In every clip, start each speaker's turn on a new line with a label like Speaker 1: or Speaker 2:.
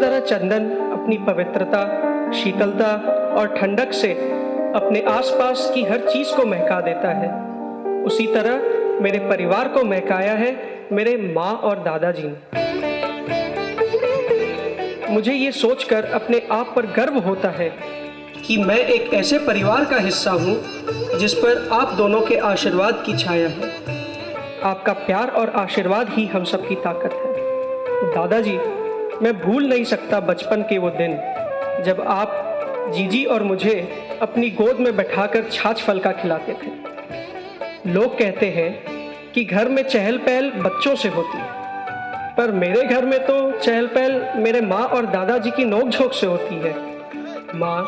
Speaker 1: तरह चंदन अपनी पवित्रता, शीतलता और ठंडक से अपने आसपास की हर चीज को महका देता है, उसी तरह मेरे परिवार को महकाया है मेरे माँ और दादाजी ने। मुझे ये सोचकर अपने आप पर गर्व होता है कि मैं एक ऐसे परिवार का हिस्सा हूँ जिस पर आप दोनों के आशीर्वाद की छाया है। आपका प्यार और आशीर्वाद ही हम सबकी ताकत है। दादाजी, मैं भूल नहीं सकता बचपन के वो दिन जब आप जीजी और मुझे अपनी गोद में बैठाकर छाछ फलका खिलाते थे। लोग कहते हैं कि घर में चहल पहल बच्चों से होती है, पर मेरे घर में तो चहल पहल मेरे माँ और दादाजी की नोक-झोंक से होती है। माँ,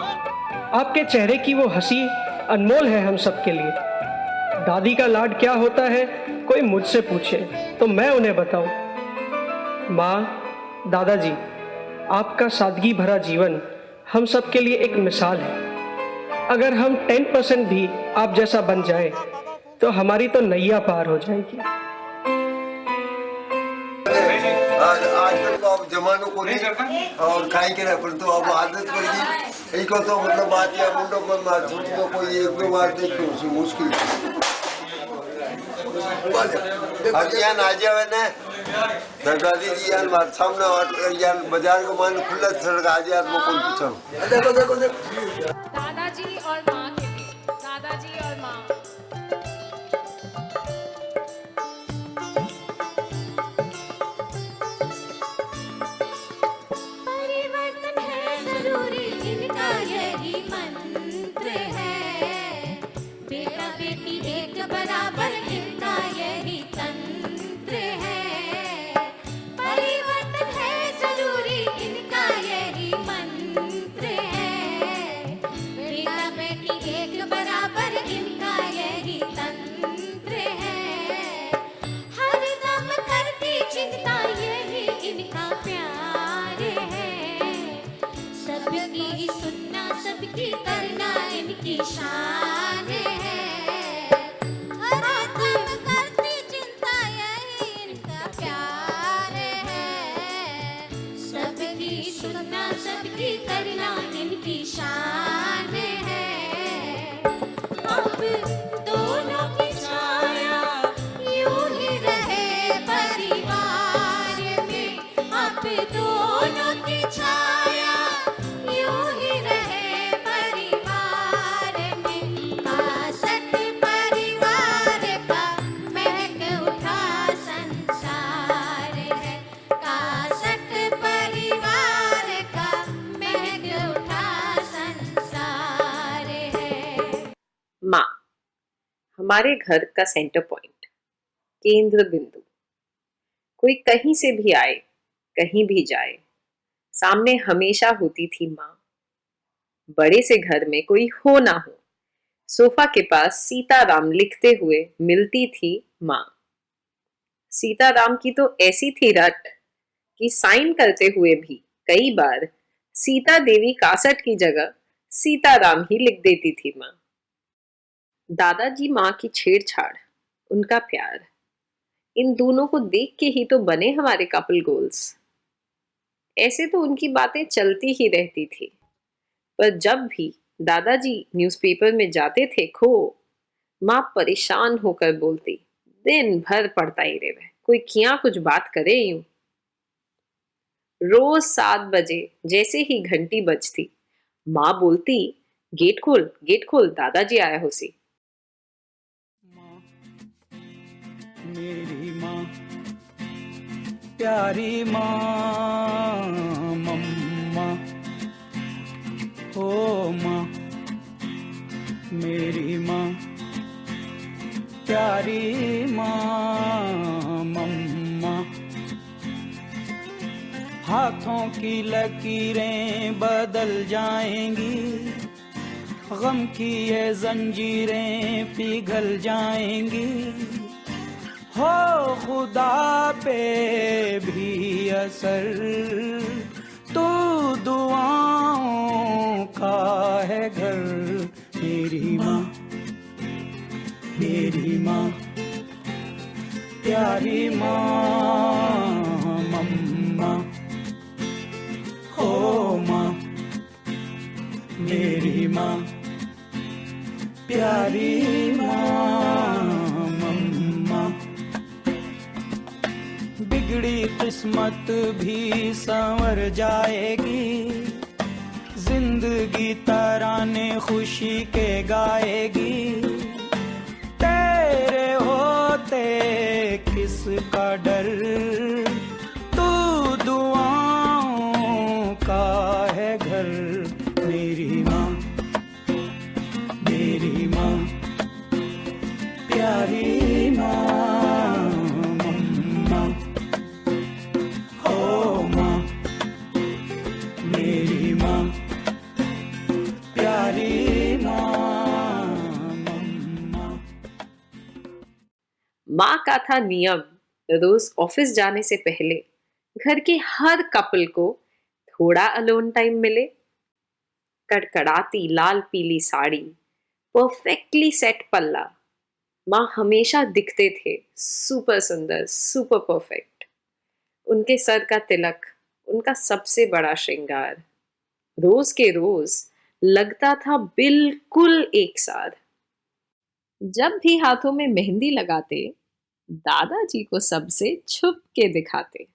Speaker 1: आपके चेहरे की वो हंसी अनमोल है हम सब के लिए। दादी का लाड क्या होता है कोई मुझसे पूछे तो मैं उन्हें बताऊं। माँ, दादाजी, आपका सादगी भरा जीवन हम सब के लिए एक मिसाल है। अगर हम 10% भी आप जैसा बन जाए तो हमारी तो नैया पार हो जाएगी।
Speaker 2: आजकल तो अब जमानो को नहीं और खाई के पर तो अब आदत पड़ गई। एक तो मतलब बात या मुंडो पर मार छोटी को कोई एक दो बार देख के उसी मुश्किल अब यान आ जावे ने दादाजी जी यान बात सामने और यान बाजार को मान खुला सड़क आ जाए तो कौन पूछो। देखो देखो देखो
Speaker 3: दादाजी और माँ के लिए, दादाजी और माँ।
Speaker 4: माँ, हमारे घर का सेंटर पॉइंट, केंद्र बिंदु। कोई कहीं से भी आए, कहीं भी जाए, सामने हमेशा होती थी माँ। बड़े से घर में कोई हो ना हो, सोफा के पास सीताराम लिखते हुए मिलती थी माँ। सीताराम की तो ऐसी थी रट कि साइन करते हुए भी कई बार सीता देवी कासट की जगह सीताराम ही लिख देती थी माँ। दादाजी माँ की छेड़छाड़, उनका प्यार, इन दोनों को देख के ही तो बने हमारे कपल गोल्स। ऐसे तो उनकी बातें चलती ही रहती थी, पर जब भी दादाजी न्यूज़पेपर में जाते थे खो, माँ परेशान होकर बोलती, दिन भर पढ़ता ही रहे, कोई किया कुछ बात करे यूं। रोज 7 बजे जैसे ही घंटी बजती, माँ बोलती, गेट खोल, दादाजी आया हो सी।
Speaker 5: मेरी माँ, प्यारी माँ, मम्मा, ओ माँ, मेरी माँ, प्यारी माँ, मम्मा। हाथों की लकीरें बदल जाएंगी, गम की ये जंजीरें पिघल जाएंगी, हो खुदा पे भी असर तो दुआओं का है घर। मेरी माँ, मेरी माँ, प्यारी माँ, मम्मा, मेरी माँ, प्यारी माँ, मम्मा। बिगड़ी किस्मत भी संवर जाएगी, जिंदगी तराने खुशी के गाएगी। तेरे होते किसका डर, तू दुआओं का है घर। मेरी माँ, मेरी माँ, प्यारी माँ, मम्मा। ओ माँ, मेरी माँ, प्यारी माँ, मम्मा।
Speaker 4: माँ का था नियम, रोज ऑफिस जाने से पहले घर के हर कपल को थोड़ा अलोन टाइम मिले। कड़कड़ाती लाल पीली साड़ी, परफेक्टली सेट पल्ला, माँ हमेशा दिखते थे सुपर सुंदर, सुपर परफेक्ट। उनके सर का तिलक उनका सबसे बड़ा श्रृंगार, रोज के रोज लगता था बिल्कुल एक साथ। जब भी हाथों में मेहंदी लगाते, दादाजी को सबसे छुप के दिखाते।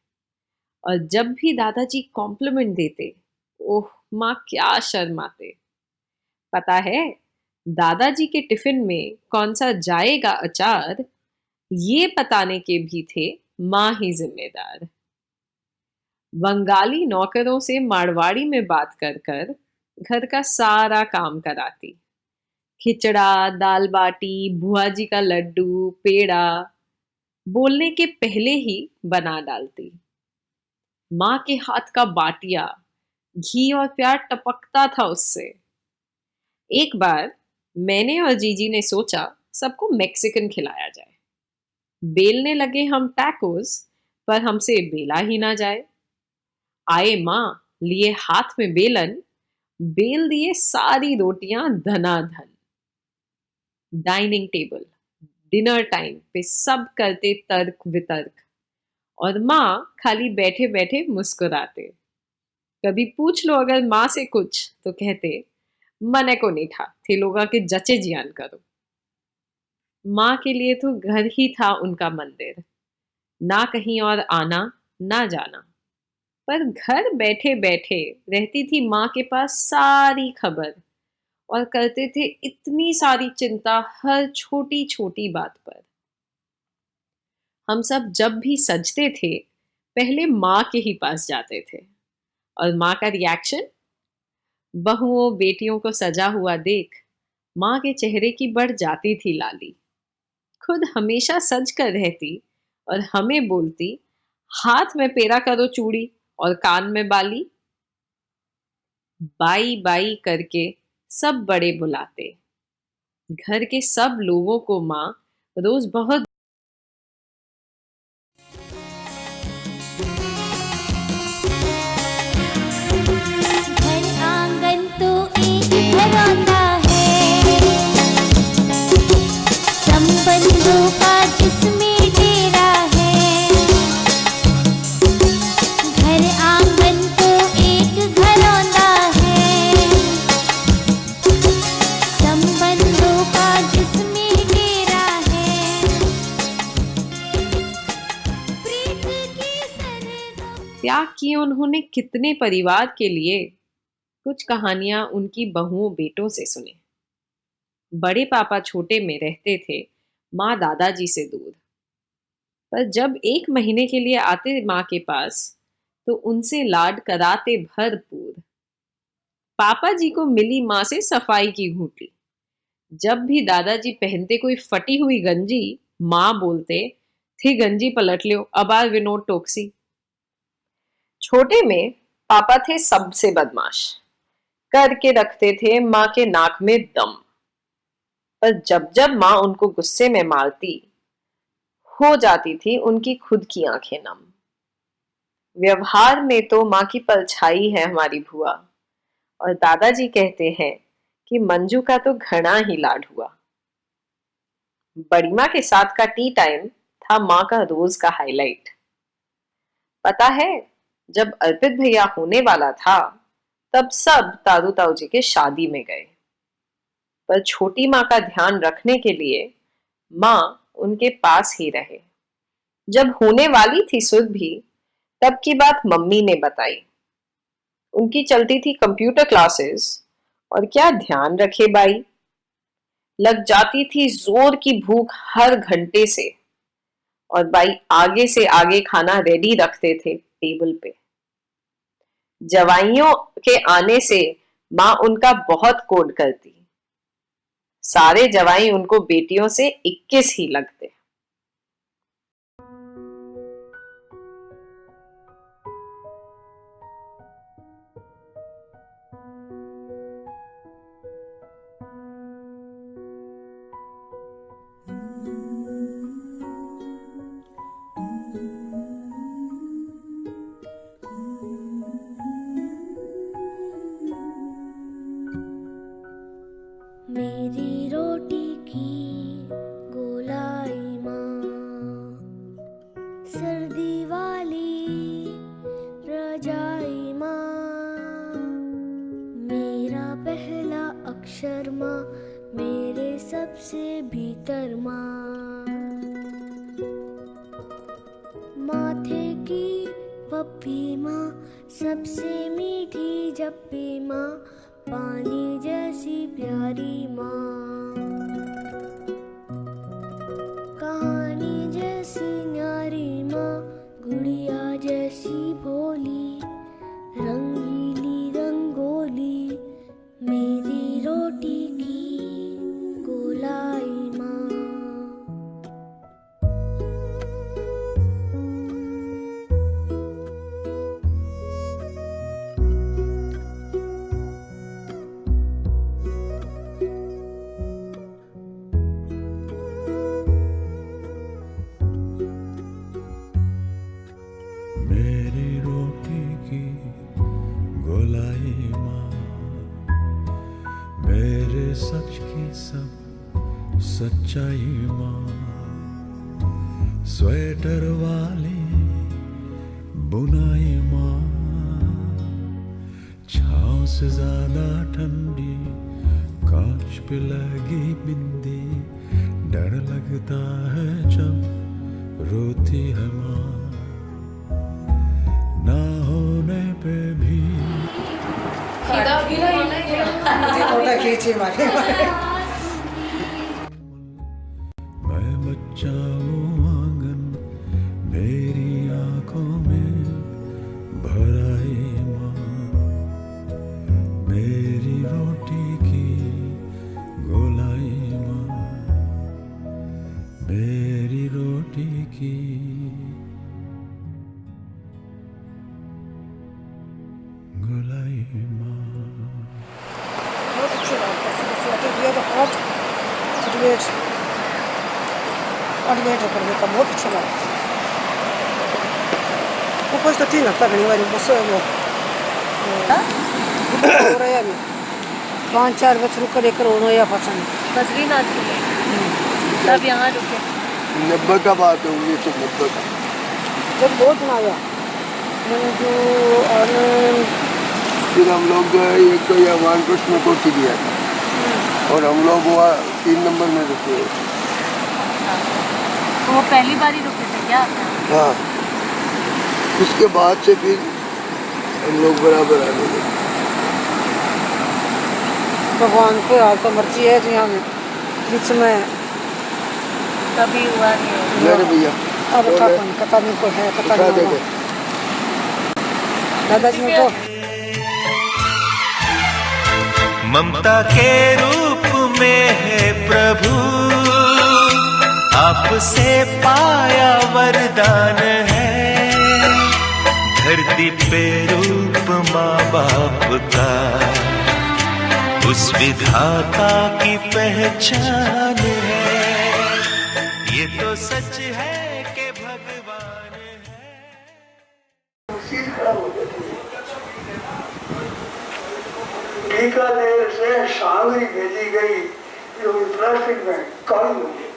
Speaker 4: और जब भी दादाजी कॉम्प्लीमेंट देते, ओह माँ क्या शर्माते। पता है, दादाजी के टिफिन में कौन सा जाएगा अचार, ये बताने के भी थे माँ ही जिम्मेदार। बंगाली नौकरों से मारवाड़ी में बात कर कर घर का सारा काम कराती। खिचड़ा, दाल बाटी, बुआ जी का लड्डू, पेड़ा बोलने के पहले ही बना डालती। माँ के हाथ का बाटिया, घी और प्यार टपकता था उससे। एक बार मैंने और जीजी ने सोचा सबको मैक्सिकन खिलाया जाए। बेलने लगे हम टैकोस, पर हमसे बेला ही ना जाए। आए माँ, लिए हाथ में बेलन, बेल दिए सारी रोटियां धनाधन। डाइनिंग टेबल, डिनर टाइम पे सब करते तर्क वितर्क, और माँ खाली बैठे बैठे मुस्कुराते। कभी पूछ लो अगर माँ से कुछ, तो कहते मने को नहीं था, थे लोगा के जचे जियान करो। माँ के लिए तो घर ही था उनका मंदिर, ना कहीं और आना ना जाना। पर घर बैठे बैठे रहती थी माँ के पास सारी खबर, और करते थे इतनी सारी चिंता हर छोटी छोटी बात पर। हम सब जब भी सजते थे, पहले माँ के ही पास जाते थे, और माँ का रिएक्शन, बहुओं बेटियों को सजा हुआ देख माँ के चेहरे की बढ़ जाती थी लाली। खुद हमेशा सज कर रहती और हमें बोलती, हाथ में पेरा करो चूड़ी और कान में बाली। बाई बाई करके सब बड़े बुलाते। घर के सब लोगों को माँ रोज बहुत
Speaker 6: घर आंगन तो एक घरौंदा है, संबंधों का जिसमें डेरा है। घर आंगन तो एक घरौंदा है, संबंधों का जिसमें डेरा है। प्रीत की सरहदों
Speaker 4: त्याग किए उन्होंने कितने परिवार के लिए। कुछ कहानियां उनकी बहुओं बेटों से सुने। बड़े पापा छोटे में रहते थे माँ दादाजी से दूर, पर जब 1 महीने के लिए आते माँ के पास, तो उनसे लाड कराते भरपूर। पापा जी को मिली माँ से सफाई की घूंटी। जब भी दादाजी पहनते कोई फटी हुई गंजी, माँ बोलते थी गंजी पलट लो, अबार विनोद टोकसी। छोटे में पापा थे सबसे बदमाश, करके रखते थे माँ के नाक में दम। पर जब जब माँ उनको गुस्से में मारती, हो जाती थी उनकी खुद की आंखें नम। व्यवहार में तो माँ की परछाई है हमारी भुआ, और दादाजी कहते हैं कि मंजू का तो घना ही लाड हुआ। बड़ी माँ के साथ का टी टाइम था माँ का रोज का हाईलाइट। पता है, जब अर्पित भैया होने वाला था, तब सब तारू ताऊ जी के शादी में गए, पर छोटी माँ का ध्यान रखने के लिए माँ उनके पास ही रहे। जब होने वाली थी सुध भी, तब की बात मम्मी ने बताई। उनकी चलती थी कंप्यूटर क्लासेस, और क्या ध्यान रखे बाई, लग जाती थी जोर की भूख हर घंटे से, और बाई आगे से आगे खाना रेडी रखते थे टेबल पे। जवाइयों के आने से माँ उनका बहुत कोड करती, सारे जवाई उनको बेटियों से 21 ही लगते।
Speaker 6: मेरी रोटी की गोलाई माँ, सर्दी वाली रजाई माँ, मेरा पहला अक्षर माँ, मेरे सबसे भीतर माँ, माथे की पप्पी माँ, सबसे मीठी जप्पी माँ, पानी जैसी प्यारी माँ, कहानी जैसी न्यारी माँ, गुड़िया जैसी भोली, रंगीली रंगोली, मेरी रोटी की गोलाई माँ।
Speaker 5: मेरी रोटी की गोलाई माँ, मेरे सच की सब सच्चाई माँ, स्वेटर वाली बुनाई माँ, छाँव से ज्यादा ठंडी कांच पे लगी बिंदी, डर लगता है जब रोती है माँ, ना होने पे भी मैं बच्चा हूँ आंगन, मेरी आंखों में भर आई माँ, मेरी रोटी की गोलाई माँ, मेरी रोटी की गोलाई माँ।
Speaker 7: बहुत अच्छी बात है, बहुत अच्छा लगा। वो कुछ तो ठीक लगता नहीं, वो वो हो रहा है अभी 5-4 बजे रुक कर एक करोड़ या पसंद
Speaker 8: बद्रीनाथ के तब यहाँ रुके।
Speaker 2: 90 का बात है, 1990 का।
Speaker 7: जब बहुत दिन आया मंजू आनंद,
Speaker 2: फिर हम लोग जो है एक तो यह वानकृष्ण कोठी दिया था, और हम लोग वहाँ 3 नंबर में रुके।
Speaker 8: तो वो पहली बार ही रुके थे क्या?
Speaker 2: हाँ, उसके बाद से फिर हम लोग बराबर आने लगे।
Speaker 7: भगवान को यार तो मर्जी है जी, हम बीच में
Speaker 8: कभी हुआ नहीं।
Speaker 2: मेरे भैया
Speaker 7: अब पता नहीं कोई है, पता नहीं दादाजी में तो
Speaker 9: ममता के रूप में है प्रभु, आपसे पाया वरदान है, धरती पे रूप माँ बाप का, उस विधाता की पहचान है, ये तो सच है कि भगवान है।
Speaker 10: बीकानेर से सांगरी भेजी गई, जो प्लास्टिक में काली हो गई,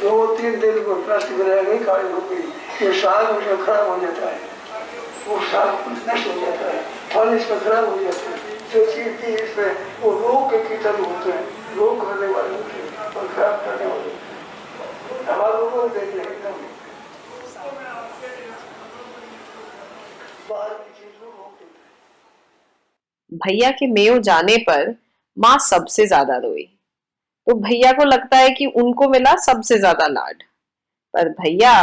Speaker 10: 2-3 दिन को प्लास्टिक में रह गई, काली हो गई। ये साग उसमें खराब हो जाता है, वो साग नष्ट हो जाता है। फल इसमें खराब हो जाते हैं। जो चीज की इसमें वो रोग के कीटाणु होते हैं, रोग करने वाले होते हैं और खराब करने वाले होते हैं। हमारे लोगों को देख लेंगे बाहर की चीज को रोक देते हैं।
Speaker 4: भैया के मेयो जाने पर माँ सबसे ज्यादा रोई, तो भैया को लगता है कि उनको मिला सबसे ज्यादा लाड। पर भैया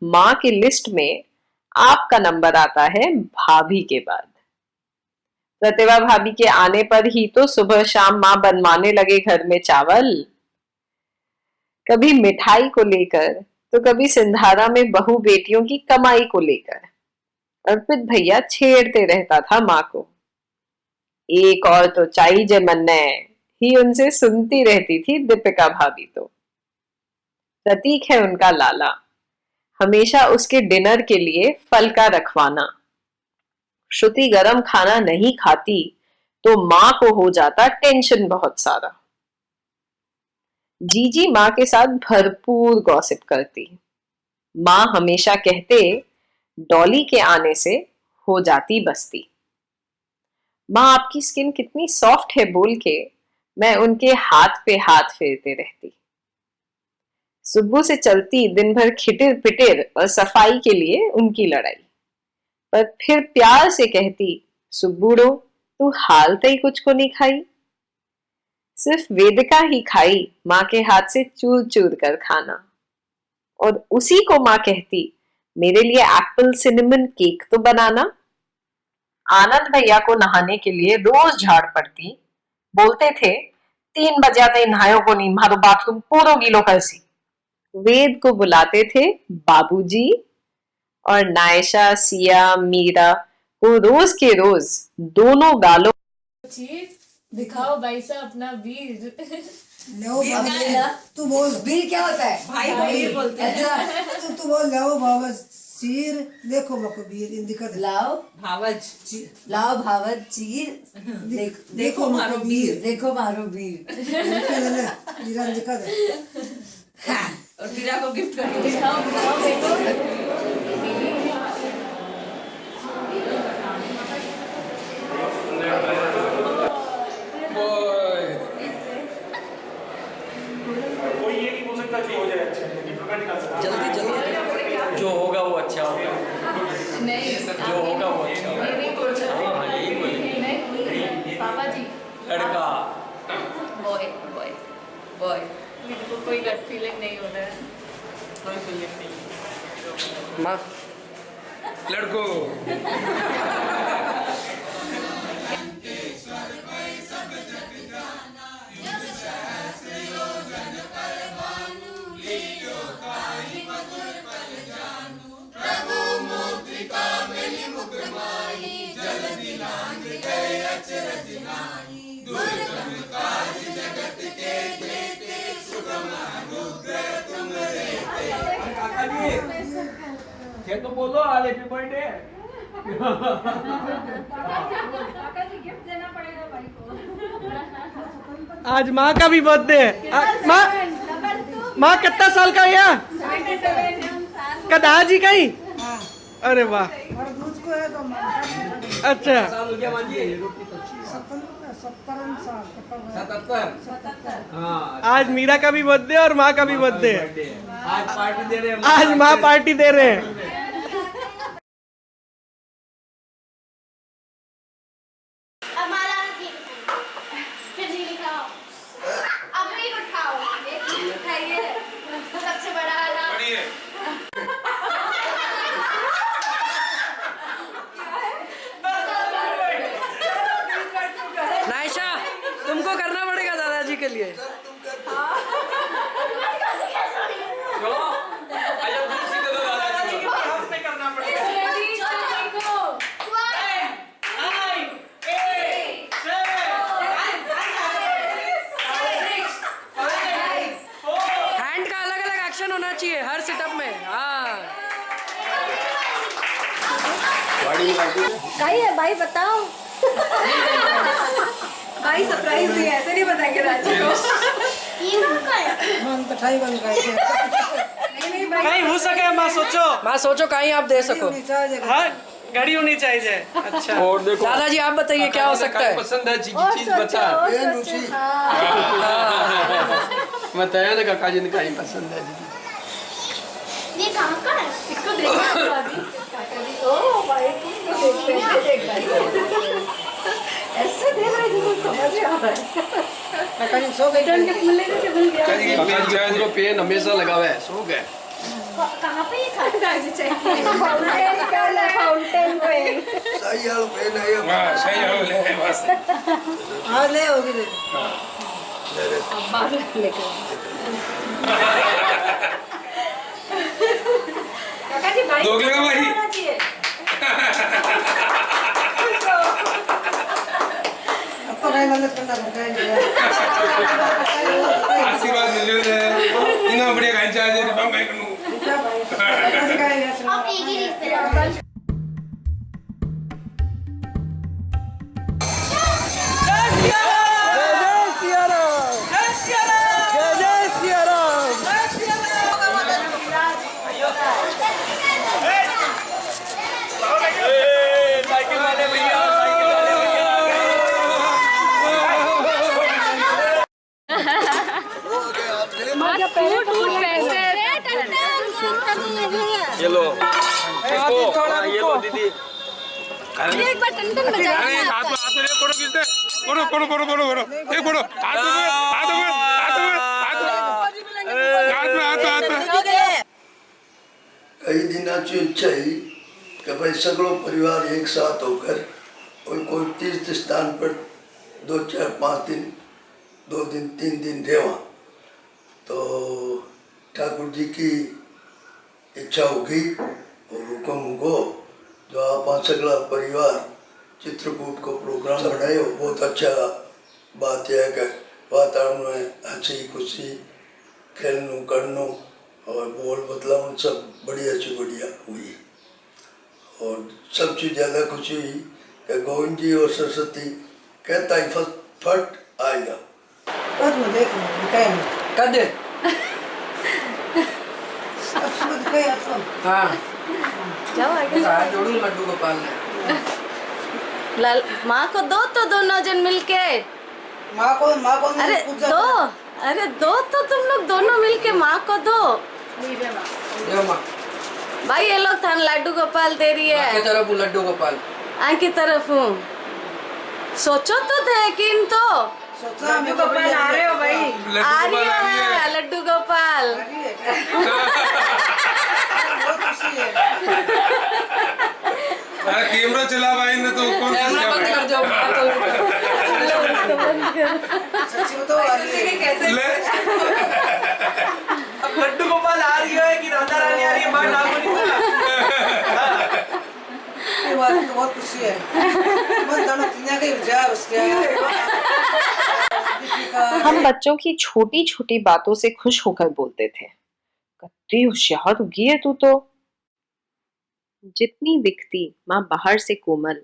Speaker 4: माँ की लिस्ट में आपका नंबर आता है भाभी के बाद। प्रतिभा भाभी के आने पर ही तो सुबह शाम माँ बनवाने लगे घर में चावल, कभी मिठाई को लेकर तो कभी सिंधारा में बहू बेटियों की कमाई को लेकर। अर्पित भैया छेड़ते रहता था माँ को, एक और तो चाहिए मन्ने ही उनसे सुनती रहती थी दीपिका भाभी। तो प्रतीक है उनका लाला, हमेशा उसके डिनर के लिए फल का रखवाना। श्रुति गरम खाना नहीं खाती तो माँ को हो जाता टेंशन बहुत सारा। जीजी माँ के साथ भरपूर गॉसिप करती। माँ हमेशा कहते डॉली के आने से हो जाती बस्ती। माँ आपकी स्किन कितनी सॉफ्ट है बोल के मैं उनके हाथ पे हाथ फेरते रहती। सुब्बू से चलती दिन भर खिटिर पिटिर और सफाई के लिए उनकी लड़ाई, पर फिर प्यार से कहती सुब्बूड़ो तू हाल तई कुछ को नहीं खाई। सिर्फ वेदिका ही खाई माँ के हाथ से चूर चूर कर खाना, और उसी को माँ कहती मेरे लिए एप्पल सिनेमन केक तो बनाना। आनंद भैया को नहाने के लिए रोज झाड़ पड़ती, बोलते थे 3 बजे आते नहायो को नहीं, मारो बाथरूम पूरा गीलो करसी। वेद को बुलाते थे बाबूजी, और नायशा सिया मीरा को रोज के रोज दोनों गालों
Speaker 8: दिखाओ भाई साहब अपना वीर।
Speaker 7: तू बोल वीर क्या होता है?
Speaker 8: भाई वीर बोलते हैं।
Speaker 7: अच्छा तू बोल लाओ बाबा चीर, देखो मको वीर दिक्कत
Speaker 8: लाओ भावज, लाओ भावज चीर, देखो मारो वीर, देखो मारो वीर।
Speaker 7: दिक्कत है
Speaker 8: और वीरा को गिफ्ट करके दिखाओ देखो।
Speaker 5: जल्दी जल्दी जो होगा वो अच्छा होगा,
Speaker 8: नहीं
Speaker 5: जो होगा वो अच्छा होगा। हाँ यही बोलिए।
Speaker 8: पापा जी
Speaker 5: लड़का
Speaker 8: बॉय बॉय बॉय, मेरे को कोई गट फीलिंग नहीं हो रहा है।
Speaker 5: कोई फीलिंग नहीं। माँ लड़को ये तो बोलो आज हैप्पी बर्थडे।
Speaker 3: गिफ्ट देना पड़ेगा भाई को।
Speaker 1: आज माँ का भी बर्थडे है। माँ कितना साल का है? कदा जी का ही? अरे वाह, अच्छा
Speaker 5: 77। हाँ
Speaker 1: आज मीरा का भी बर्थडे और माँ का भी बर्थडे है।
Speaker 5: आज पार्टी दे रहे हैं,
Speaker 1: आज माँ पार्टी दे रहे हैं।
Speaker 3: सबसे बड़ा वाला
Speaker 5: नायशा तुमको करना पड़ेगा दादाजी के लिए। हैंड का अलग अलग एक्शन होना चाहिए हर सेटअप में। हाँ
Speaker 8: भाई है भाई बताओ। भाई सरप्राइज दिया, ऐसे नहीं बताएंगे राजी को।
Speaker 1: कहीं हो सके माँ सोचो,
Speaker 5: माँ सोचो कहीं आप दे सको।
Speaker 1: हाँ घड़ी होनी चाहिए। अच्छा,
Speaker 5: और देखो दादाजी आप बताइए क्या हो सकता है?
Speaker 11: पसंद है चीज बता। बताया ना काका जी ने कहीं पसंद है दीदी।
Speaker 6: ये कहाँ का है?
Speaker 3: इसको देखना
Speaker 8: ओ भाई ऐसे देख रहे हो समझ आ रहा है।
Speaker 7: काका जी सो गए
Speaker 11: काका जी को पेन हमेशा लगा हुआ है, सो गए।
Speaker 6: कहाँ पे ये खाता है?
Speaker 8: फाउंटेन पे
Speaker 2: सही हाल पेन है
Speaker 11: हां सही हो ले बस।
Speaker 7: हाँ ले होगी ले।
Speaker 3: काका जी भाई
Speaker 11: दोगलेगा भाई।
Speaker 7: अब तो नहीं मदद करना पड़ता है।
Speaker 11: आशीर्वाद मिल जाए इना बढ़िया खाई चाहिए बम भाई कनु।
Speaker 6: आप एक ही रिश्ते
Speaker 11: ये लो ये लो दीदी।
Speaker 3: एक बार टन बजा।
Speaker 11: हाथ में फोटो खींचते ये फोटो
Speaker 2: कई दिनाची इच्छा ही कि भाई सगळो परिवार एक साथ होकर और कोई तीर्थ स्थान पर 2, 4, 5 दिन 2 दिन 3 दिन रेवा। तो ठाकुर जी की इच्छा होगी और हुक्म हो जो आप सगला परिवार चित्रकूट को प्रोग्राम बनाए हो। बहुत अच्छा बात है कि वातावरण में हंसी खुशी खेलनो करनो और बोल बदलाव सब बढ़िया हुई। और सब चीज़ ज़्यादा खुशी हुई कि गोविंद जी और सरस्वती कहता ही फट आएगा।
Speaker 7: और मैं देख
Speaker 5: कद
Speaker 7: अब सुबह दिखाई आपको।
Speaker 5: हाँ
Speaker 8: जाओ आगे
Speaker 5: जोड़ू लड्डू गोपाल ने।
Speaker 8: माँ को दो तो दोनों जन मिलके।
Speaker 7: माँ को
Speaker 8: अरे दो तो तुम लोग दोनों मिलके माँ को दो।
Speaker 5: यो माँ
Speaker 8: भाई ये लोग थान लड्डू गोपाल दे रही है।
Speaker 5: की तरफ हूँ लड्डू गोपाल।
Speaker 8: की तरफ हूँ। सोचो तो थे कि इन तो
Speaker 7: लड्डू गोपाल आ रहे हो भाई।
Speaker 8: आ रही है लड्डू गोपाल।
Speaker 7: बहुत खुशी है।
Speaker 11: कैमरा चला भाई ने तो कौन
Speaker 5: कैमरा बंद कर दो।
Speaker 7: सच्ची बताओ आ रही है।
Speaker 5: कैसे
Speaker 1: अब लड्डू गोपाल आ रही है कि राधा रानी आ रही है, मां नाम नहीं पता।
Speaker 7: ये बात तो बहुत खुशी है। मन दोनों दुनिया के विचार उसके।
Speaker 4: हम बच्चों की छोटी छोटी बातों से खुश होकर बोलते थे, कितनी होशियार होगी है तू तो। जितनी दिखती माँ बाहर से कोमल,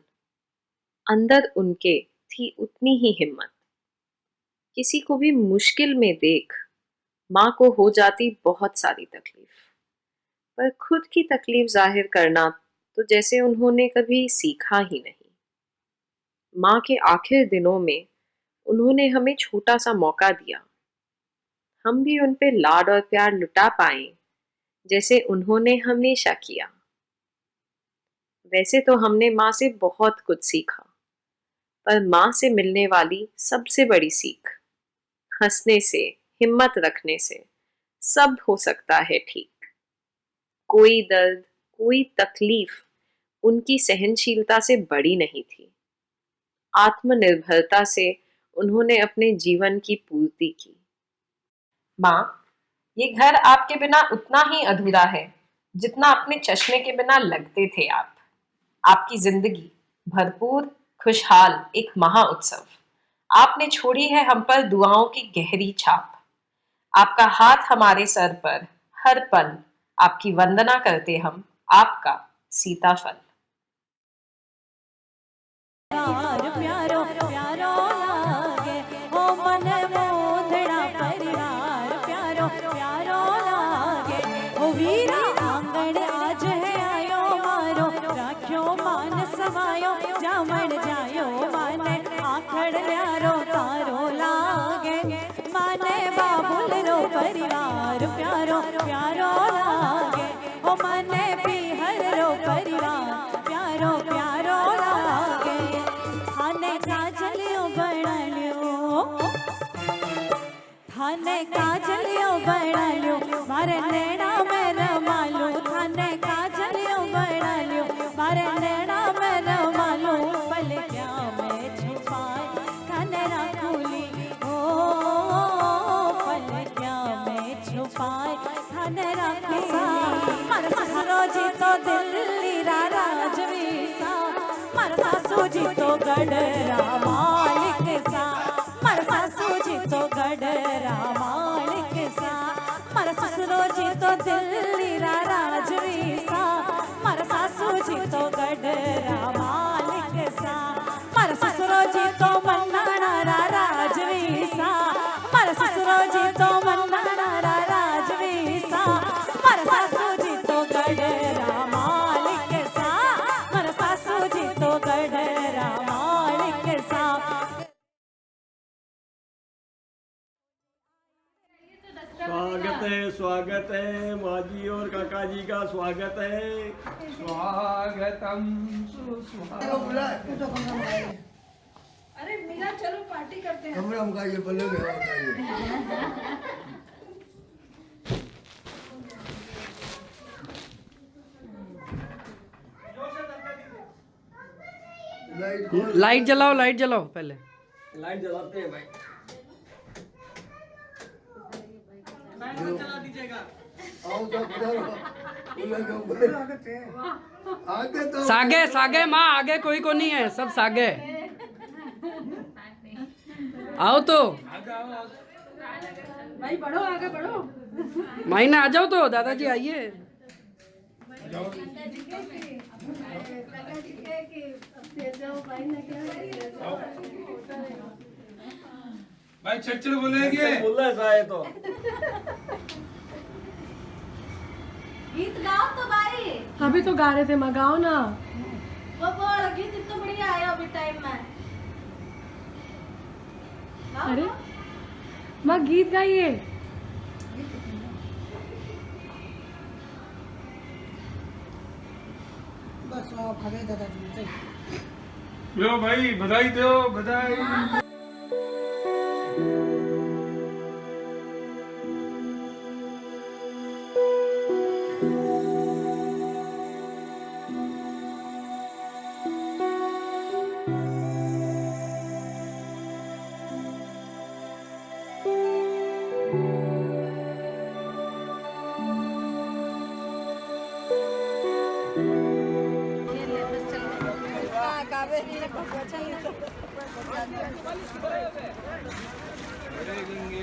Speaker 4: अंदर उनके थी उतनी ही हिम्मत। किसी को भी मुश्किल में देख माँ को हो जाती बहुत सारी तकलीफ, पर खुद की तकलीफ जाहिर करना तो जैसे उन्होंने कभी सीखा ही नहीं। माँ के आखिर दिनों में उन्होंने हमें छोटा सा मौका दिया, हम भी उन पे लाड और प्यार लुटा पाए जैसे उन्होंने हमेशा किया। वैसे तो हमने माँ से बहुत कुछ सीखा, पर माँ से मिलने वाली सबसे बड़ी सीख, हंसने से, हिम्मत रखने से सब हो सकता है ठीक। कोई दर्द, कोई तकलीफ उनकी सहनशीलता से बड़ी नहीं थी। आत्मनिर्भरता से उन्होंने अपने जीवन की पूर्ति की। माँ, ये घर आपके बिना उतना ही अधूरा है जितना अपने चश्मे के बिना लगते थे आप। आपकी जिंदगी भरपूर, खुशहाल एक महा उत्सव। आपने छोड़ी है हम पर दुआओं की गहरी छाप। आपका हाथ हमारे सर पर हर पल, आपकी वंदना करते हम, आपका सीताफल।
Speaker 6: प्यारो प्यारो लागे ओ मन मोंदड़ा परिवार प्यारो प्यारो लागे ओ वीरा आंगण आज है आयो मारो राख्यो मान थाने काजलियो बना लियो मारे नैना में रमा लो थाने काजलियो बना लियो मारे नैना में रमा लो पल क्या मैं छुपाए थाने रखूली ओ पल क्या मैं छुपाए थाने रखूली मारे ससुरो जी तो दिल्ली राजवीसा मारे सासू जी तो गडरा मालिक सा मारे सासू जी तो गडरा मालिक सा मारे ससुरो जी तो दिल्ली राजवीसा मारे सासू जी तो गडरा मालिक सा मारे ससुरो जी तो मन्नाना राजवीसा मारे ससुरो जी तो मन्नाना राजवीसा मारे सासू जी तो गडरा मालिक सा मारे सासू जी तो गडरा मालिक सा।
Speaker 11: स्वागत है माँ जी और काका जी का स्वागत है। स्वागतम सुस्वागतम।
Speaker 3: अरे मीरा चलो पार्टी करते हैं।
Speaker 2: कमरा में गाइए पल्ले में
Speaker 5: लाइट जलाओ पहले।
Speaker 11: लाइट जलाते हैं भाई।
Speaker 2: चला दीजिएगा। आगे तो
Speaker 5: सागे माँ आगे कोई को नहीं है सब सागे। आओ तो
Speaker 3: भाई बढ़ो आगे बढ़ो।
Speaker 5: माइना आ जाओ तो दादाजी आइए।
Speaker 11: भाई चल बोलेंगे बोल रहा है तो
Speaker 6: गीत गाओ तो भाई।
Speaker 3: अभी तो गा रहे थे माँ गाओ ना।
Speaker 6: वो बोल गीत इतना बढ़िया आया अभी टाइम में।
Speaker 3: अरे माँ गीत गाइए।
Speaker 7: बस आओ खड़े दादाजी
Speaker 11: लो भाई बधाई दो बधाई। हरे गंगे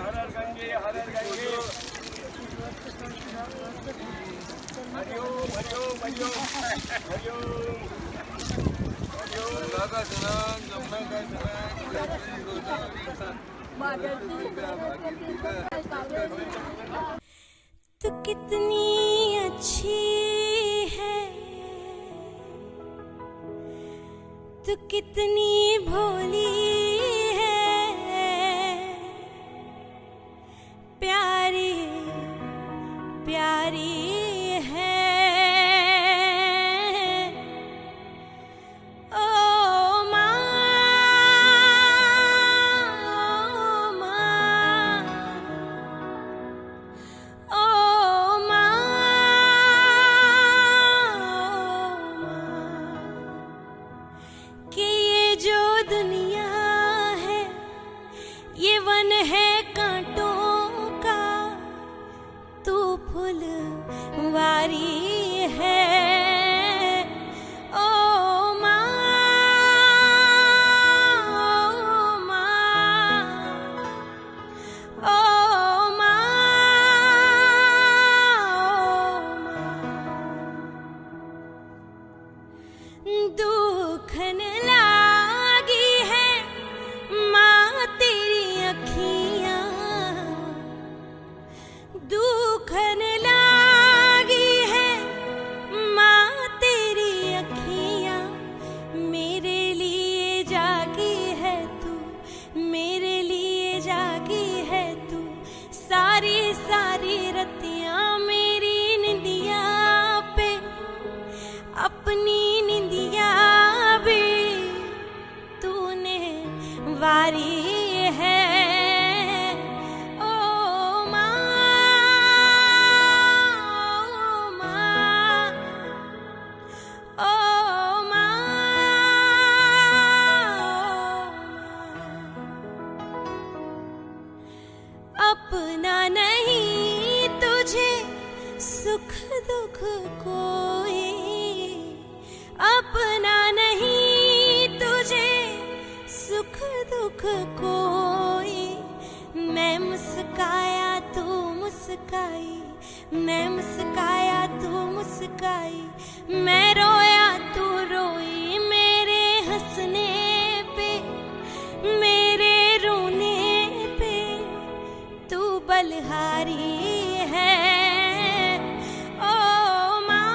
Speaker 11: हर हर गंगे हरिओम हरिओम हरिओम हरिओम का सलाम जमुना का सलाम।
Speaker 6: तू कितनी अच्छी है तू कितनी भोली है प्यारी प्यारी है ओ माँ ओ माँ कि ये जो दुनिया है ये वन है कांटों का तू फुलवारी है ओ माँ ओ माँ दुखन लागी है माँ तेरी अखियाँ दुखन लागी है माँ तेरी अखियाँ मेरे लिए जागी है तू मेरे लिए जागी है तू सारी सारी रतियाँ मेरी निंदिया पे अपनी निंदिया भी तूने वारी है। ओ माँ, ओ माँ, अपना नहीं तुझे सुख दुख कोई, अपना नहीं तुझे सुख दुख कोई। मैं मुस्काया तू मुस्काई, मैं मुस्काया तू मुस्काई, मैं रोया तू रोई। मेरे हंसने पे मेरे रोने पे तू बलहारी है। ओ माँ,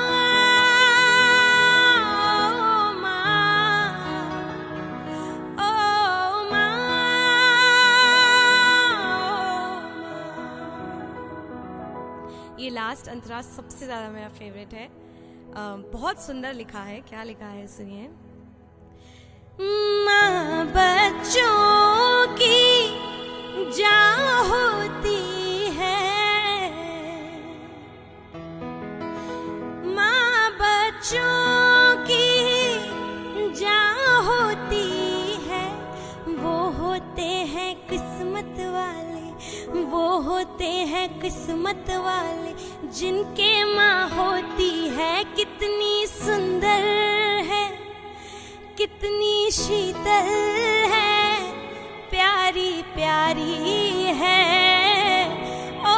Speaker 6: ओ माँ, ओ माँ, ये लास्ट अंतरा सबसे ज़्यादा मेरा फेवरेट है। बहुत सुंदर लिखा है। क्या लिखा है सुनिए। माँ बच्चों की जान होती है, माँ बच्चों की जान होती है। वो होते हैं किस्मत वाले, वो होते हैं किस्मत वाले, जिनके माँ होती है। कितनी सुंदर है, कितनी शीतल है, प्यारी प्यारी है। ओ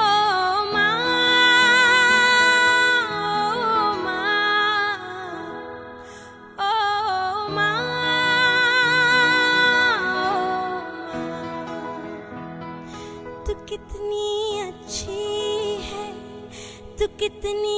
Speaker 6: माँ, ओ माँ, ओ माँ, तू कितनी अच्छी है, तू कितनी